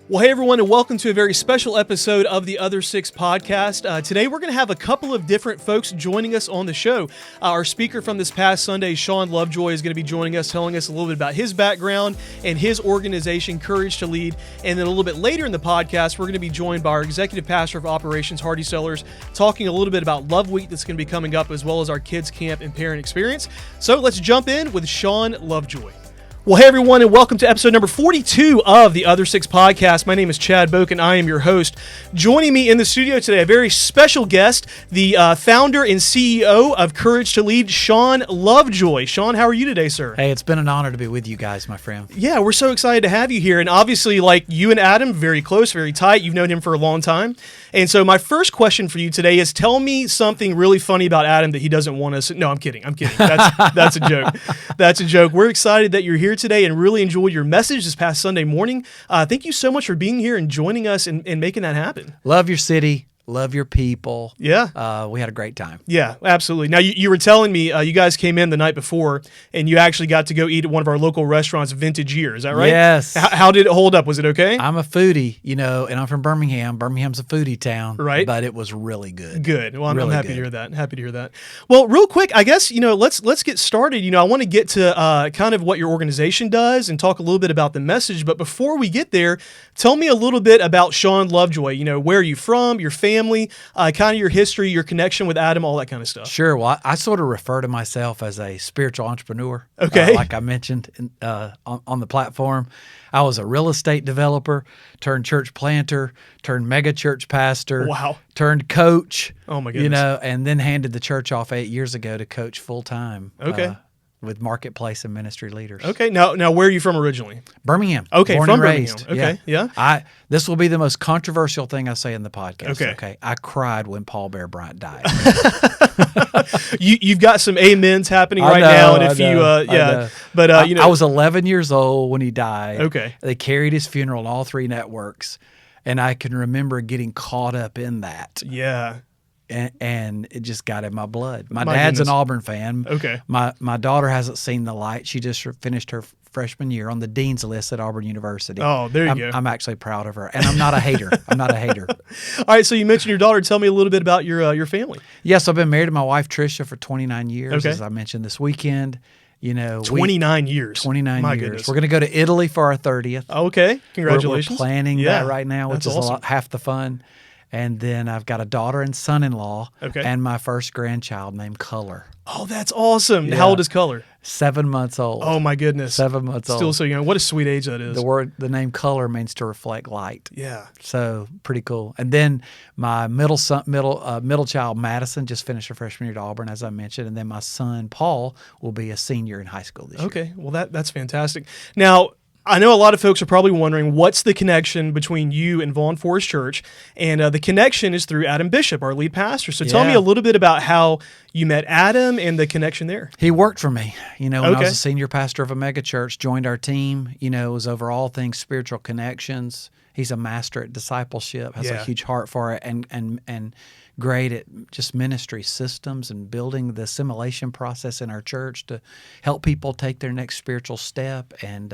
Well, hey everyone, and welcome to a very special episode of the Other Six podcast. Today we're going to have a couple of different folks joining us on the show. Our speaker from this past Sunday, Shawn Lovejoy, is going to be joining us, telling us a little bit about his background and his organization, Courage to Lead. And then a little bit later in the podcast, we're going to be joined by our Executive Pastor of Operations, Hardy Sellers, talking a little bit about Love Week that's going to be coming up, as well as our kids' camp and parent experience. So let's jump in with Shawn Lovejoy. Well, hey everyone, and welcome to episode number 42 of the Other Six podcast. My name is Chad Boak, and I am your host. Joining me in the studio today, a very special guest, the founder and CEO of Courage to Lead, Shawn Lovejoy. Shawn, how are you today, sir? Hey, it's been an honor to be with you guys, my friend. Yeah, we're so excited to have you here. And obviously, like you and Adam, very close, very tight. You've known him for a long time. And so my first question for you today is, tell me something really funny about Adam that he doesn't want us. No, I'm kidding. That's a joke. That's a joke. We're excited that you're here today and really enjoyed your message this past Sunday morning. Thank you so much for being here and joining us and making that happen. Love your city. Love your people. Yeah. We had a great time. Yeah, absolutely. Now, you were telling me you guys came in the night before and you actually got to go eat at one of our local restaurants, Vintage Year. Is that right? Yes. How did it hold up? Was it okay? I'm a foodie, and I'm from Birmingham. Birmingham's a foodie town. Right. But it was really good. Good. Well, I'm really happy good. to hear that. Happy to hear that. Well, real quick, I guess, let's get started. I want to get to kind of what your organization does and talk a little bit about the message. But before we get there, tell me a little bit about Shawn Lovejoy. Where are you from, your family, kind of your history, your connection with Adam, all that kind of stuff. Sure. Well, I sort of refer to myself as a spiritual entrepreneur. Okay. Like I mentioned on the platform. I was a real estate developer, turned church planter, turned mega church pastor. Wow. Turned coach. Oh my goodness. And then handed the church off 8 years ago to coach full time. Okay. With marketplace and ministry leaders. Okay. Now where are you from originally? Birmingham. Okay, Born from and Birmingham. raised. Okay, yeah. This will be the most controversial thing I say in the podcast. Okay. I cried when Paul Bear Bryant died. You've got some amens happening right now, and if but I was 11 years old when he died. Okay. They carried his funeral on all three networks, and I can remember getting caught up in that. Yeah. And it just got in my blood. My goodness. dad's an Auburn fan. Okay. My daughter hasn't seen the light. She just finished her freshman year on the dean's list at Auburn University. Oh, there you go. I'm actually proud of her, and I'm not a hater. All right, so you mentioned your daughter. Tell me a little bit about your family. Yes, I've been married to my wife Tricia for 29 years. Okay. As I mentioned this weekend. 29 years. 29 My years. goodness. We're going to go to Italy for our 30th. Okay, congratulations. We're planning that right now, which that's is awesome. half the fun. And then I've got a daughter and son-in-law, Okay. and my first grandchild named Color. Oh, that's awesome. Yeah. How old is Color? 7 months old. Oh my goodness. 7 months old. Still so young. What a sweet age that is. The name Color means to reflect light. Yeah. So pretty cool. And then my middle child Madison just finished her freshman year at Auburn, as I mentioned, and then my son Paul will be a senior in high school this year. Okay. Well, that's fantastic. Now, I know a lot of folks are probably wondering what's the connection between you and Vaughn Forest Church, and the connection is through Adam Bishop, our lead pastor. So tell me a little bit about how you met Adam and the connection there. He worked for me, when I Okay. was a senior pastor of a mega church, joined our team, was over all things spiritual connections. He's a master at discipleship, has a huge heart for it, and great at just ministry systems and building the assimilation process in our church to help people take their next spiritual step. And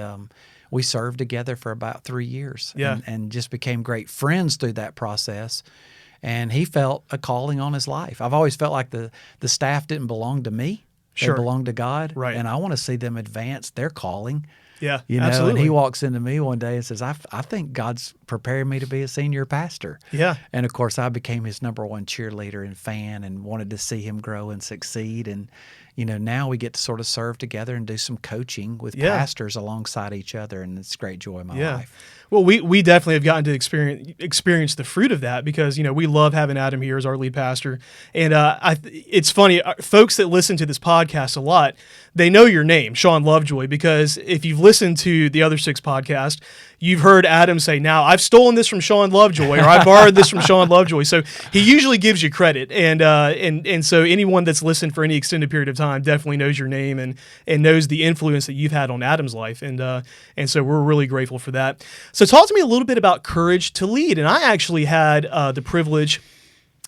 we served together for about 3 years and just became great friends through that process. And he felt a calling on his life. I've always felt like the staff didn't belong to me. Sure. They belong to God. Right. And I want to see them advance their calling. Yeah, And he walks into me one day and says, I think God's preparing me to be a senior pastor. Yeah. And of course, I became his number one cheerleader and fan and wanted to see him grow and succeed. And, now we get to sort of serve together and do some coaching with pastors alongside each other. And it's a great joy in my life. Well, we definitely have gotten to experience the fruit of that because, we love having Adam here as our lead pastor. And it's funny, folks that listen to this podcast a lot, they know your name, Shawn Lovejoy, because if you've listened to the Other Six podcast, you've heard Adam say, now, I've stolen this from Shawn Lovejoy, or I borrowed this from Shawn Lovejoy. So he usually gives you credit. And so anyone that's listened for any extended period of time definitely knows your name and knows the influence that you've had on Adam's life. And so we're really grateful for that. So talk to me a little bit about Courage to Lead. And I actually had the privilege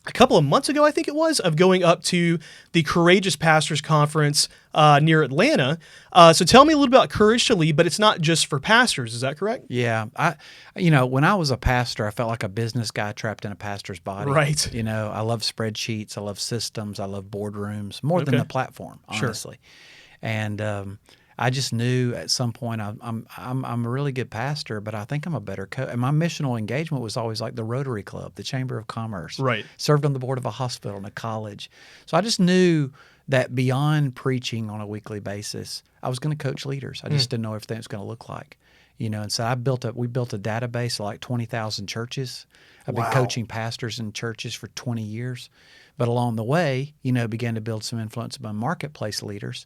a couple of months ago, I think it was, of going up to the Courageous Pastors Conference near Atlanta. So tell me a little about Courage to Lead, but it's not just for pastors. Is that correct? Yeah. When I was a pastor, I felt like a business guy trapped in a pastor's body. Right. I love spreadsheets. I love systems. I love boardrooms more than the platform, honestly. Sure. And I just knew at some point I'm a really good pastor, but I think I'm a better coach. And my missional engagement was always like the Rotary Club, the Chamber of Commerce. Right. Served on the board of a hospital and a college. So I just knew that beyond preaching on a weekly basis, I was going to coach leaders. I just didn't know everything it was going to look like. And so we built a database of like 20,000 churches. I've been coaching pastors in churches for 20 years. But along the way, began to build some influence among marketplace leaders.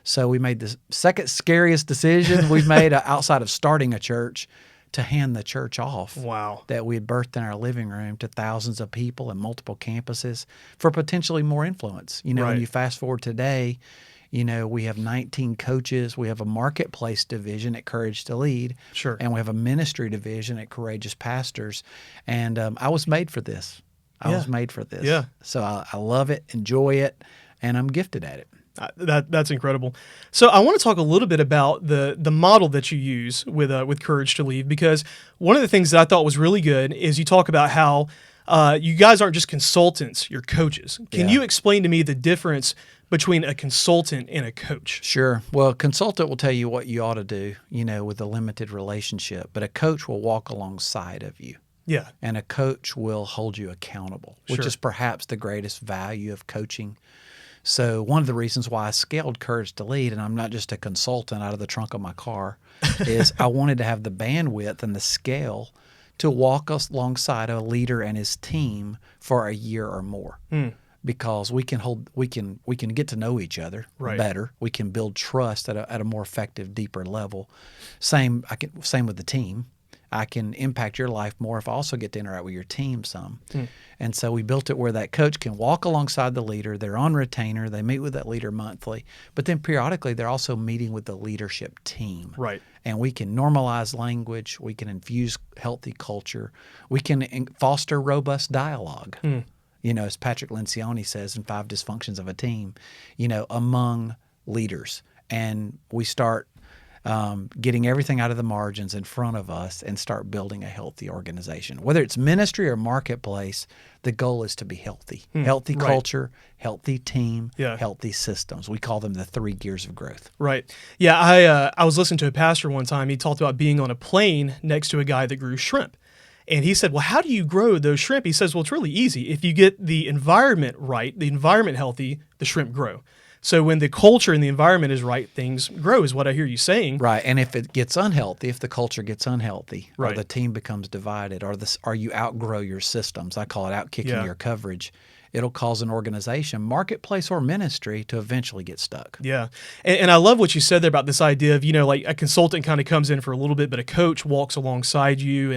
So we made the second scariest decision we've made outside of starting a church to hand the church off. Wow. That we had birthed in our living room to thousands of people and multiple campuses for potentially more influence. When you fast forward today, we have 19 coaches. We have a marketplace division at Courage to Lead. Sure. And we have a ministry division at Courageous Pastors. And I was made for this. I was made for this. Yeah. So I love it, enjoy it, and I'm gifted at it. That's incredible. So I want to talk a little bit about the model that you use with Courage to Lead, because one of the things that I thought was really good is you talk about how you guys aren't just consultants, you're coaches. Can you explain to me the difference between a consultant and a coach? Sure. Well, a consultant will tell you what you ought to do, with a limited relationship, but a coach will walk alongside of you. Yeah. And a coach will hold you accountable, which is perhaps the greatest value of coaching. So one of the reasons why I scaled Courage to Lead, and I'm not just a consultant out of the trunk of my car, is I wanted to have the bandwidth and the scale to walk us alongside a leader and his team for a year or more. Because we can get to know each other better. We can build trust at a more effective, deeper level. Same with the team. I can impact your life more if I also get to interact with your team some. And so we built it where that coach can walk alongside the leader. They're on retainer. They meet with that leader monthly. But then periodically, they're also meeting with the leadership team. Right. And we can normalize language. We can infuse healthy culture. We can foster robust dialogue. As Patrick Lencioni says in 5 Dysfunctions of a Team, among leaders. And we start getting everything out of the margins in front of us and start building a healthy organization. Whether it's ministry or marketplace, the goal is to be healthy. Healthy culture, healthy team, healthy systems. We call them the 3 gears of growth. Right. Yeah, I was listening to a pastor one time. He talked about being on a plane next to a guy that grew shrimp. And he said, well, how do you grow those shrimp? He says, well, it's really easy. If you get the environment right, the environment healthy, the shrimp grow. So when the culture and the environment is right, things grow, is what I hear you saying. Right. And if it gets unhealthy, if the culture gets unhealthy, right. or the team becomes divided, or you outgrow your systems, I call it outkicking your coverage, it'll cause an organization, marketplace or ministry, to eventually get stuck. Yeah. And I love what you said there about this idea of, like a consultant kind of comes in for a little bit, but a coach walks alongside you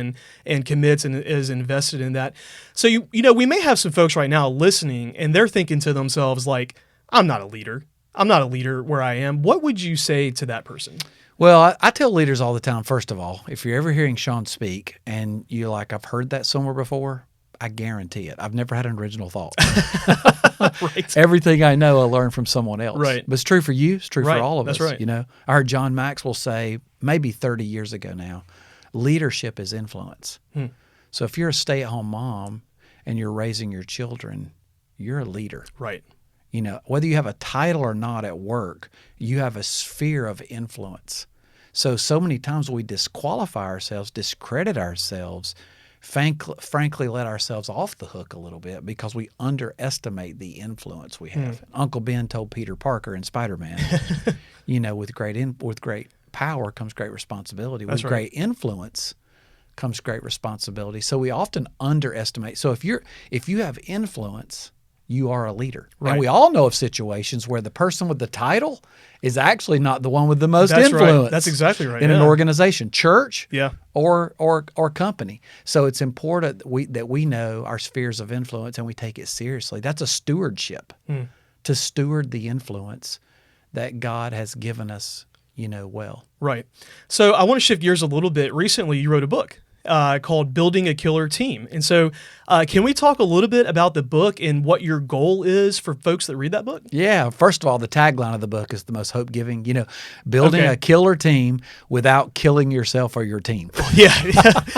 and commits and is invested in that. So, we may have some folks right now listening, and they're thinking to themselves like, I'm not a leader. I'm not a leader where I am. What would you say to that person? Well, I tell leaders all the time, first of all, if you're ever hearing Shawn speak and you're like, I've heard that somewhere before, I guarantee it. I've never had an original thought. Right. Everything I know, I learned from someone else. Right. But it's true for you. It's true for all of us. That's right. I heard John Maxwell say, maybe 30 years ago now, leadership is influence. So if you're a stay-at-home mom and you're raising your children, you're a leader. Right. Whether you have a title or not at work, you have a sphere of influence. So many times we disqualify ourselves, discredit ourselves, frankly let ourselves off the hook a little bit because we underestimate the influence we have. Uncle Ben told Peter Parker in Spider-Man, with great power comes great responsibility. That's with right. great influence comes great responsibility. So we often underestimate. So if you have influence, you are a leader. Right. And we all know of situations where the person with the title is actually not the one with the most That's influence. Right. That's exactly right. In an organization, church, or company. So it's important that we know our spheres of influence and we take it seriously. That's a stewardship, to steward the influence that God has given us, well. Right. So I want to shift gears a little bit. Recently, you wrote a book. called Building a Killer Team. And so can we talk a little bit about the book and what your goal is for folks that read that book? Yeah. First of all, the tagline of the book is the most hope-giving. Building a killer team without killing yourself or your team. Yeah.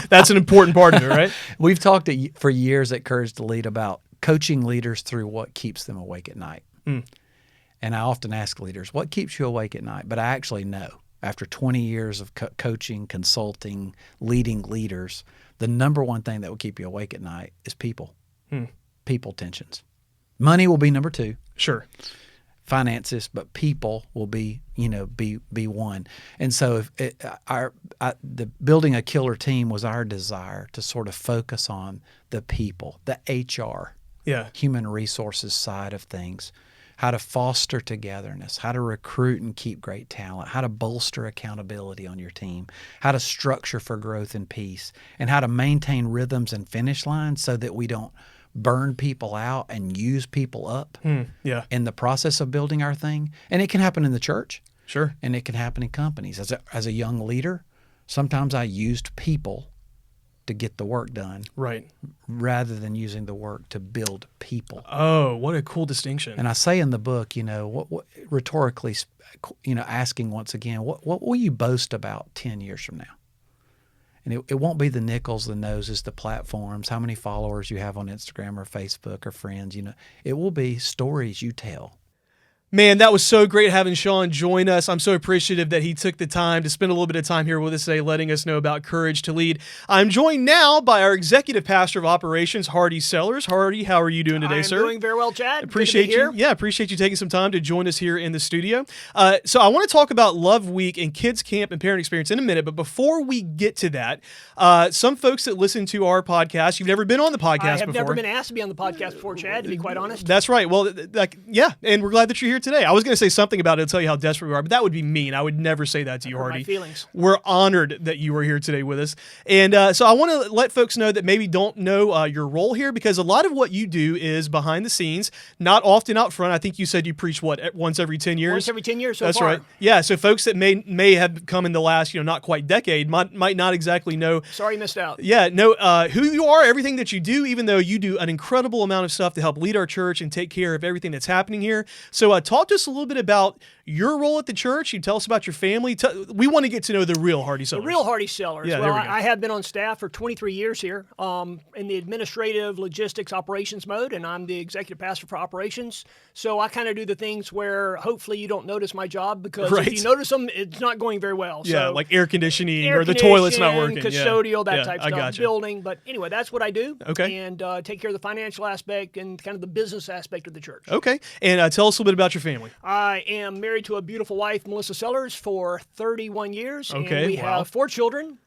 That's an important part of it, right? We've talked for years at Courage to Lead about coaching leaders through what keeps them awake at night. And I often ask leaders, what keeps you awake at night? But I actually know, after 20 years of coaching, consulting, leading leaders, the number one thing that will keep you awake at night is people. People tensions. Money will be number two. Sure. Finances, but people will be one. And so the building a killer team was our desire to sort of focus on the people, the HR, human resources side of things, how to foster togetherness, how to recruit and keep great talent, how to bolster accountability on your team, how to structure for growth and peace, and how to maintain rhythms and finish lines so that we don't burn people out and use people up in the process of building our thing. And it can happen in the church. Sure. And it can happen in companies. As a young leader, sometimes I used people to get the work done, right, rather than using the work to build people. Oh, what a cool distinction! And I say in the book, what rhetorically, asking once again, what will you boast about 10 years from now? And it won't be the nickels, the noses, the platforms, how many followers you have on Instagram or Facebook or friends. It will be stories you tell. Man, that was so great having Shawn join us. I'm so appreciative that he took the time to spend a little bit of time here with us today, letting us know about Courage to Lead. I'm joined now by our Executive Pastor of Operations, Hardy Sellers. Hardy, how are you doing today, sir? I'm doing very well, Chad. Appreciate you. Yeah, appreciate you taking some time to join us here in the studio. So I want to talk about Love Week and Kids Camp and Parent Experience in a minute, but before we get to that, some folks that listen to our podcast, you've never been on the podcast before. I have never been asked to be on the podcast before, Chad, to be quite honest. That's right. Well, and we're glad that you're here today. I was going to say something about it to tell you how desperate we are, but that would be mean. I would never say that to you, Hardy. My feelings. We're honored that you are here today with us. And so I want to let folks know that maybe don't know your role here, because a lot of what you do is behind the scenes, not often out front. I think you said you preach, once every 10 years? Once every 10 years so That's far. Right. Yeah, so folks that may have come in the last, not quite decade might not exactly know. Sorry you missed out. Yeah, know who you are, everything that you do, even though you do an incredible amount of stuff to help lead our church and take care of everything that's happening here. So talk to us a little bit about your role at the church. You tell us about your family. We want to get to know the real Hardy Sellers. The real Hardy Sellers. Yeah, well, there we go. I have been on staff for 23 years here in the administrative logistics operations mode, and I'm the executive pastor for operations. So I kind of do the things where hopefully you don't notice my job, because Right. if you notice them, it's not going very well. Yeah, so, like air conditioning or the toilet's not working. Custodial, Yeah. that type of I stuff, gotcha. building. But anyway, that's what I do. Okay. And take care of the financial aspect and kind of the business aspect of the church. Okay. And tell us a little bit about your family. I am married to a beautiful wife, Melissa Sellers, for 31 years. Okay, And we wow. have 4 children.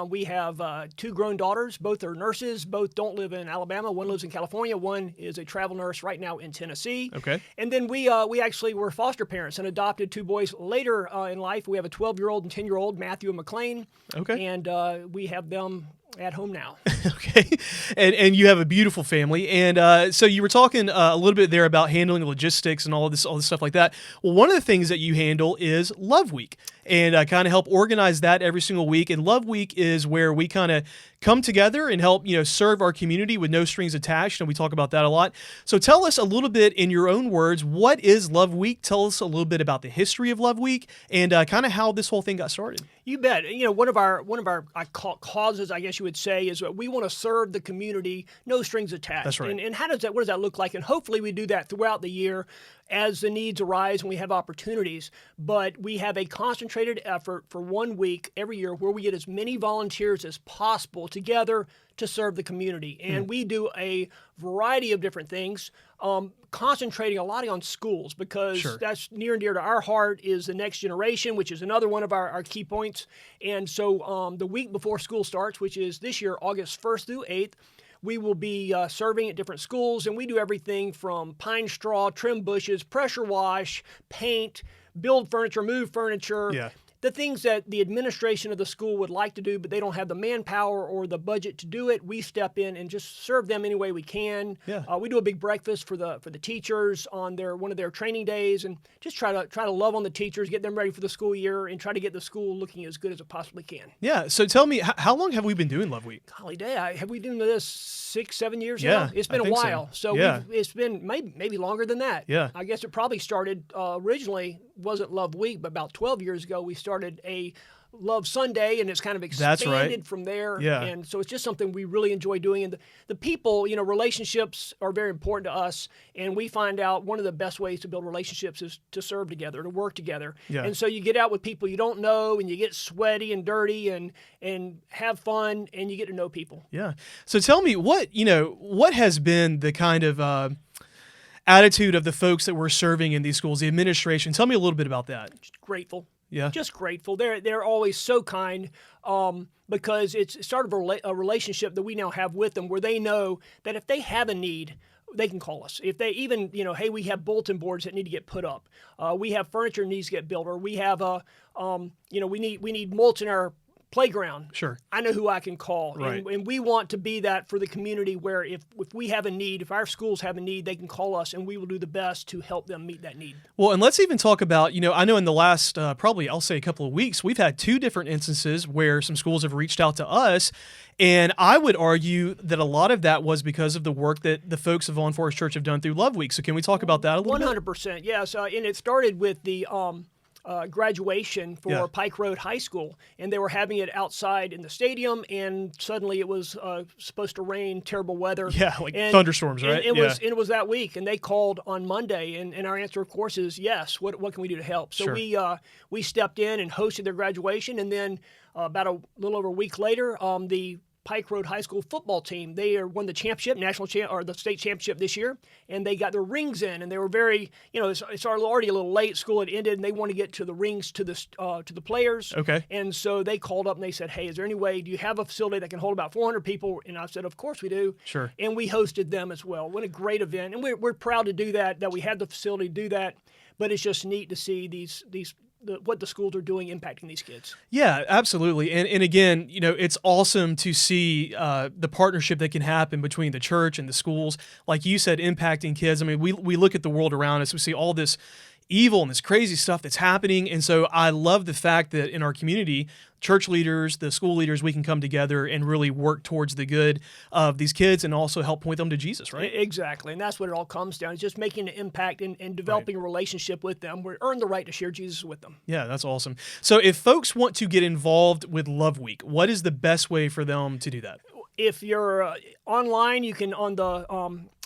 We have 2 grown daughters. Both are nurses. Both don't live in Alabama. One lives in California. One is a travel nurse right now in Tennessee. Okay. And then we actually were foster parents and adopted 2 boys later in life. We have a 12-year-old and 10-year-old, Matthew and McLean. Okay. And we have them at home now. Okay. And you have a beautiful family. And so you were talking a little bit there about handling logistics and all this stuff like that. Well, one of the things that you handle is Love Week, and kind of help organize that every single week. And Love Week is where we kind of come together and help, serve our community with no strings attached. And we talk about that a lot. So tell us a little bit in your own words, what is Love Week? Tell us a little bit about the history of Love Week and kind of how this whole thing got started. You bet. One of our causes, I guess you would say, is that we want to serve the community, no strings attached. That's right. And what does that look like? And hopefully we do that throughout the year as the needs arise and we have opportunities. But we have a concentrated effort for 1 week every year where we get as many volunteers as possible together to serve the community. And we do a variety of different things, concentrating a lot on schools, because Sure. that's near and dear to our heart, is the next generation, which is another one of our key points. And so the week before school starts, which is this year, August 1st through 8th, we will be serving at different schools, and we do everything from pine straw, trim bushes, pressure wash, paint, build furniture, move furniture. Yeah. the things that the administration of the school would like to do, but they don't have the manpower or the budget to do it, we step in and just serve them any way we can. Yeah. We do a big breakfast for the teachers on one of their training days, and just try to love on the teachers, get them ready for the school year, and try to get the school looking as good as it possibly can. Yeah. So tell me, how long have we been doing Love Week? Golly day, have we been doing this 6-7 years Yeah, now? It's been I a think so. while. So Yeah. it's been maybe longer than that. Yeah. I guess it probably started originally, wasn't Love Week, but about 12 years ago we started a Love Sunday, and it's kind of That's expanded right. from there. Yeah. And so it's just something we really enjoy doing. And the people, relationships are very important to us. And we find out one of the best ways to build relationships is to serve together, to work together. Yeah. And so you get out with people you don't know, and you get sweaty and dirty and have fun, and you get to know people. Yeah. So tell me, what has been the kind of attitude of the folks that we're serving in these schools, the administration? Tell me a little bit about that. Just grateful. Yeah. Just grateful. They're always so kind, because it's sort of a relationship that we now have with them, where they know that if they have a need, they can call us. If they even, hey, we have bulletin boards that need to get put up. We have furniture that needs to get built, or we have we need mulch in our playground. Sure. I know who I can call. Right. And we want to be that for the community, where if we have a need, if our schools have a need, they can call us, and we will do the best to help them meet that need. Well, and let's even talk about, I know in the last probably, I'll say a couple of weeks, we've had 2 different instances where some schools have reached out to us. And I would argue that a lot of that was because of the work that the folks of Vaughn Forest Church have done through Love Week. So can we talk about that a little bit? 100%, yes. And it started with the graduation for Yeah. Pike Road High School, and they were having it outside in the stadium, and suddenly it was supposed to rain, terrible weather. Yeah, like thunderstorms, right? And it was that week, and they called on Monday, and our answer, of course, is yes. What can we do to help? So Sure. we stepped in and hosted their graduation, and then about a little over a week later, the Pike Road High School football team, they won the championship, or the state championship this year, and they got their rings in, and they were very, it's already a little late. School had ended, and they want to get to the rings to the players. Okay. And so they called up and they said, "Hey, is there any way? Do you have a facility that can hold about 400 people?" And I said, "Of course we do." Sure. And we hosted them as well. What a great event, and we're proud to do that. That we had the facility to do that, but it's just neat to see what the schools are doing impacting these kids. Yeah, absolutely. And again, it's awesome to see the partnership that can happen between the church and the schools. Like you said, impacting kids. I mean, we look at the world around us, we see all this evil and this crazy stuff that's happening. And so I love the fact that in our community, church leaders, the school leaders, we can come together and really work towards the good of these kids and also help point them to Jesus, right? Exactly. And that's what it all comes down. It's just making an impact and developing a relationship with them. We earn the right to share Jesus with them. Yeah, that's awesome. So if folks want to get involved with Love Week, what is the best way for them to do that? If you're online, you can on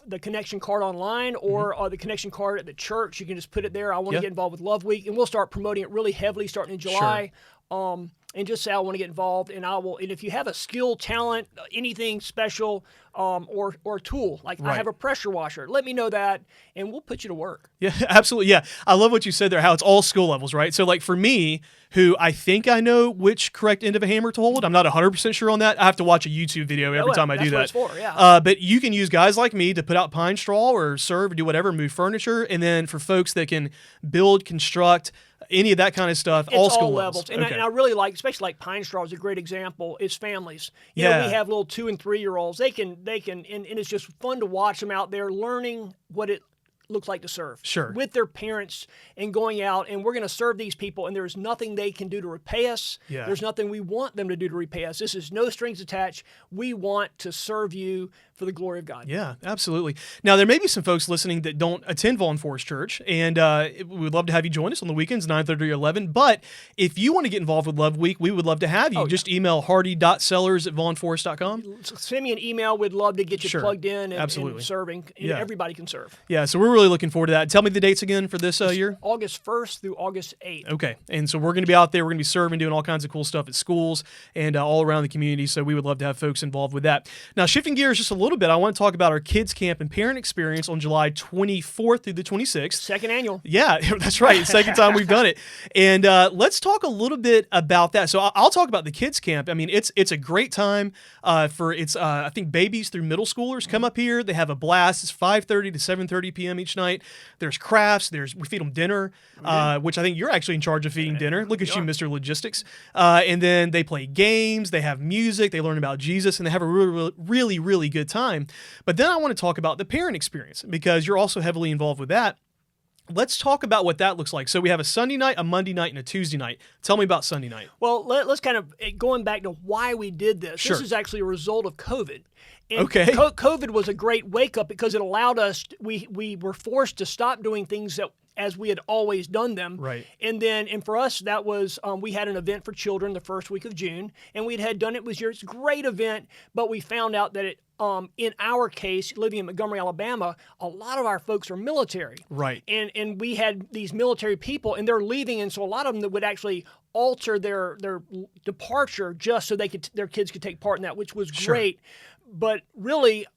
the connection card online, or the connection card at the church. You can just put it there. I want to get involved with Love Week, and we'll start promoting it really heavily starting in July. Sure. And just say I want to get involved, and I will. And if you have a skill, talent, anything special, or tool, like I have a pressure washer, let me know that, and we'll put you to work. Yeah, absolutely. Yeah, I love what you said there. How it's all skill levels, right? So, like for me, who I think I know which correct end of a hammer to hold, I'm not 100% sure on that. I have to watch a YouTube video every time I do that. That's what it's for. Yeah. But you can use guys like me to put out pine straw or serve or do whatever, move furniture, and then for folks that can build, construct, any of that kind of stuff, It's all school levels. And, and I really like, especially like Pine Straw is a great example, is families. You Yeah. know, we have little 2- and 3-year-olds. They can, and it's just fun to watch them out there learning what it looks like to serve. Sure. With their parents and going out, and we're going to serve these people, and there's nothing they can do to repay us. Yeah. There's nothing we want them to do to repay us. This is no strings attached. We want to serve you for the glory of God. Yeah, absolutely. Now, there may be some folks listening that don't attend Vaughn Forest Church, and we would love to have you join us on the weekends, 9:30 or 11. But if you want to get involved with Love Week, we would love to have you. Just email hardy.sellers@vaughnforest.com. Send me an email. We'd love to get you Sure. plugged in and Absolutely. serving. Yeah. Everybody can serve. Yeah, so we're really looking forward to that. Tell me the dates again for this year. August 1st through August 8th. Okay, and so we're going to be out there. We're going to be serving, doing all kinds of cool stuff at schools and all around the community, so we would love to have folks involved with that. Now, shifting gears just a little bit, I want to talk about our kids camp and parent experience on July 24th through the 26th. Second annual. Yeah, that's right. Second time we've done it. And let's talk a little bit about that. So I'll talk about the kids camp. I mean, it's a great time I think babies through middle schoolers come up here. They have a blast. It's 5:30 to 7:30 p.m. each night. There's crafts. We feed them dinner, which I think you're actually in charge of feeding dinner. Look at you, Mr. Logistics. And then they play games. They have music. They learn about Jesus, and they have a really, really good time. But then I want to talk about the parent experience because you're also heavily involved with that. Let's talk about what that looks like. So we have a Sunday night, a Monday night, and a Tuesday night. Tell me about Sunday night. Well, let's kind of, going back to why we did this. Sure. This is actually a result of COVID. And Okay. COVID was a great wake-up because it allowed us, we were forced to stop doing things that as we had always done them. Right. And for us, that was, we had an event for children the first week of June, and we had done it was a great event, but we found out that in our case, living in Montgomery, Alabama, a lot of our folks are military. Right. And we had these military people, and they're leaving, and so a lot of them that would actually alter their departure just so their kids could take part in that, which was great. But really,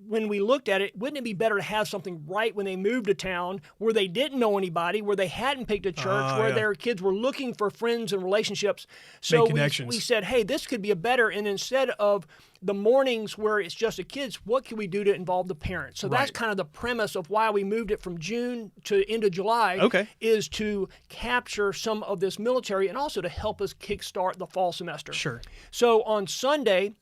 when we looked at it, wouldn't it be better to have something right when they moved to town where they didn't know anybody, where they hadn't picked a church, where their kids were looking for friends and relationships? So we said, hey, this could be a better, and instead of the mornings where it's just the kids, what can we do to involve the parents? So that's kind of the premise of why we moved it from June to into July, is to capture some of this military and also to help us kickstart the fall semester. Sure. So on Sunday,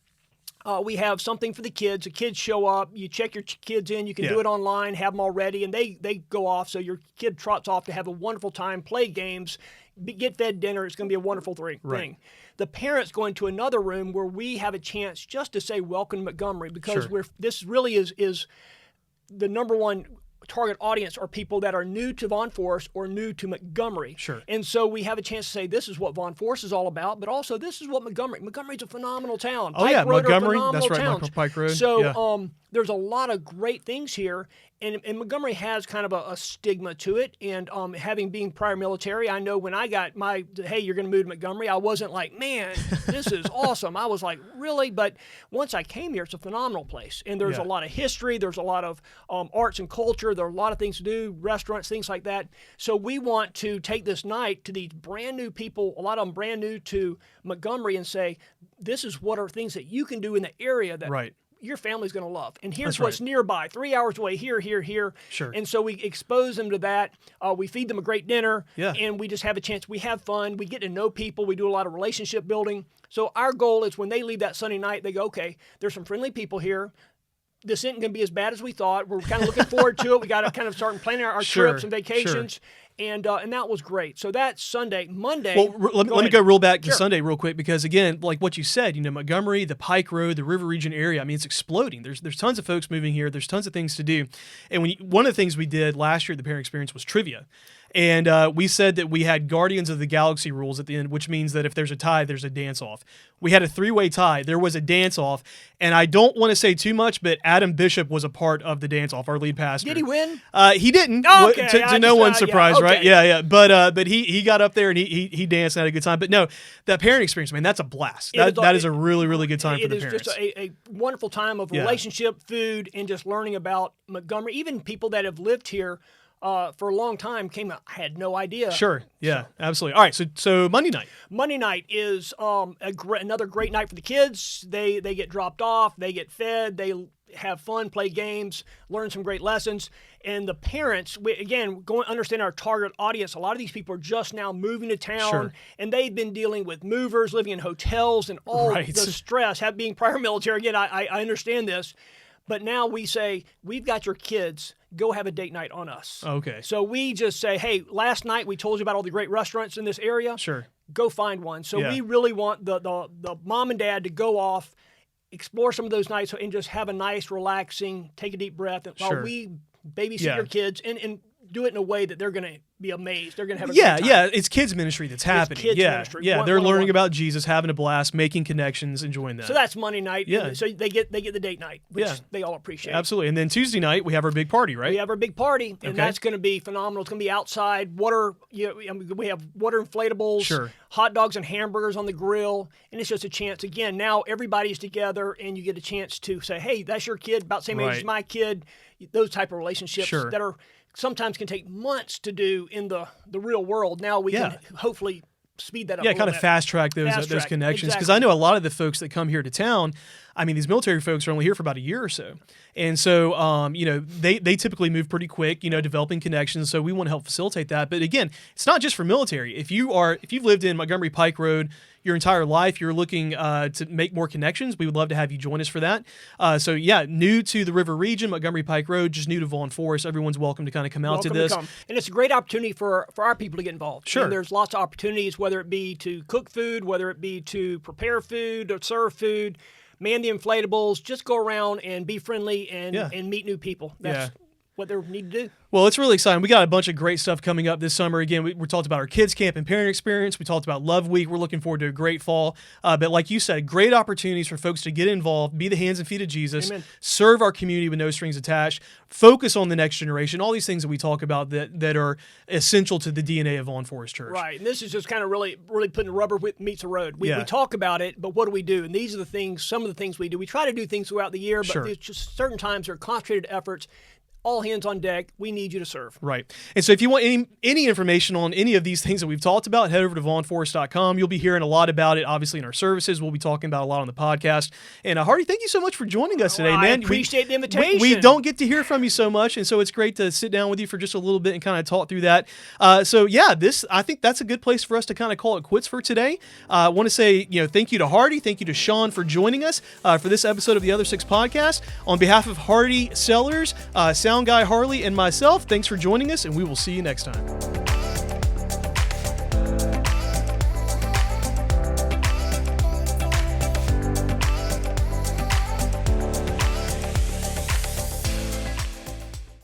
we have something for the kids. The kids show up. You check your kids in. You can do it online, have them all ready, and they go off. So your kid trots off to have a wonderful time, play games, get fed dinner. It's going to be a wonderful thing. Right. The parents go into another room where we have a chance just to say welcome to Montgomery, because this really is the number one target audience are people that are new to Vaughn Forest or new to Montgomery. Sure. And so we have a chance to say this is what Vaughn Forest is all about, but also this is what Montgomery's a phenomenal town. Pike Road Montgomery, that's right, Pike Road. So there's a lot of great things here. And Montgomery has kind of a stigma to it. And being prior military, I know when I got hey, you're going to move to Montgomery, I wasn't like, man, this is awesome. I was like, really? But once I came here, it's a phenomenal place. And there's a lot of history. There's a lot of arts and culture. There are a lot of things to do, restaurants, things like that. So we want to take this night to these brand new people, a lot of them brand new to Montgomery, and say, this is what are things that you can do in the area that your family's going to love. And here's what's nearby, 3 hours away, here. Sure. And so we expose them to that. We feed them a great dinner. Yeah. And we just have a chance. We have fun. We get to know people. We do a lot of relationship building. So our goal is when they leave that Sunday night, they go, okay, there's some friendly people here. This isn't going to be as bad as we thought. We're kind of looking forward to it. We got to kind of start planning our trips and vacations. And that was great. So that's Sunday. Monday. Well, let me go real back to Sunday real quick, because again, like what you said, Montgomery, the Pike Road, the River Region area, I mean, it's exploding. There's tons of folks moving here. There's tons of things to do. And one of the things we did last year at the Parent Experience was trivia. And we said that we had Guardians of the Galaxy rules at the end, which means that if there's a tie, there's a dance-off. We had a 3-way tie. There was a dance-off. And I don't want to say too much, but Adam Bishop was a part of the dance-off, our lead pastor. Did he win? He didn't, okay. to no one's surprise, right? Okay. Yeah. But he got up there and he danced and had a good time. But no, that Parent Experience, man, that's a blast. That is a really, really good time for the parents. It is just a wonderful time of relationship, food, and just learning about Montgomery. Even people that have lived here for a long time I had no idea. Sure. Yeah, absolutely. All right. So Monday night. Monday night is another great night for the kids. They get dropped off. They get fed. They have fun, play games, learn some great lessons. And the parents, understand our target audience. A lot of these people are just now moving to town, and they've been dealing with movers, living in hotels, and all the stress. Being prior military, again, I understand this. But now we say, we've got your kids. Go have a date night on us. Okay. So we just say, hey, last night we told you about all the great restaurants in this area. Sure. Go find one. So we really want the mom and dad to go off, explore some of those nights, and just have a nice, relaxing, take a deep breath while we babysit your kids and do it in a way that they're going to be amazed. They're going to have a great time. Yeah. It's kids ministry that's happening. Ministry. They're learning about Jesus, having a blast, making connections, enjoying that. So that's Monday night. Yeah. So they get the date night, which they all appreciate. Absolutely. And then Tuesday night we have our big party, right? We have our big party, and that's going to be phenomenal. It's going to be outside. Water. We have water inflatables. Hot dogs and hamburgers on the grill, and it's just a chance. Again, now everybody's together, and you get a chance to say, "Hey, that's your kid, about the same age as my kid." Those type of relationships that are sometimes can take months to do in the real world. Now we can hopefully speed that up. Yeah, kind of fast track those connections, because I know a lot of the folks that come here to town, I mean, these military folks are only here for about a year or so. And so, they typically move pretty quick, developing connections. So we want to help facilitate that. But again, it's not just for military. If you've lived in Montgomery Pike Road your entire life, you're looking to make more connections, we would love to have you join us for that. New to the River region, Montgomery Pike Road, just new to Vaughn Forest, everyone's welcome to kind of come out to this. And it's a great opportunity for our people to get involved. Sure. And there's lots of opportunities, whether it be to cook food, whether it be to prepare food or serve food, man the inflatables, just go around and be friendly and meet new people. That's what they need to do. Well, it's really exciting. We got a bunch of great stuff coming up this summer. Again, we talked about our kids camp and parent experience. We talked about Love Week. We're looking forward to a great fall. But like you said, great opportunities for folks to get involved, be the hands and feet of Jesus, Amen. Serve our community with no strings attached, focus on the next generation, all these things that we talk about that are essential to the DNA of Vaughn Forest Church. Right. And this is just kind of really putting the rubber meets the road. We talk about it, but what do we do? And these are some of the things we do. We try to do things throughout the year, but there's just certain times there are concentrated efforts. All hands on deck. We need you to serve. Right. And so if you want any information on any of these things that we've talked about, head over to vaughnforest.com. You'll be hearing a lot about it, obviously, in our services. We'll be talking about a lot on the podcast. And Hardy, thank you so much for joining us today, man. I appreciate the invitation. We don't get to hear from you so much, and so it's great to sit down with you for just a little bit and kind of talk through that. I think that's a good place for us to kind of call it quits for today. I want to say, thank you to Hardy. Thank you to Shawn for joining us for this episode of the Other Six Podcast. On behalf of Hardy Sellers, Sound Guy Harley, and myself, thanks for joining us, and we will see you next time.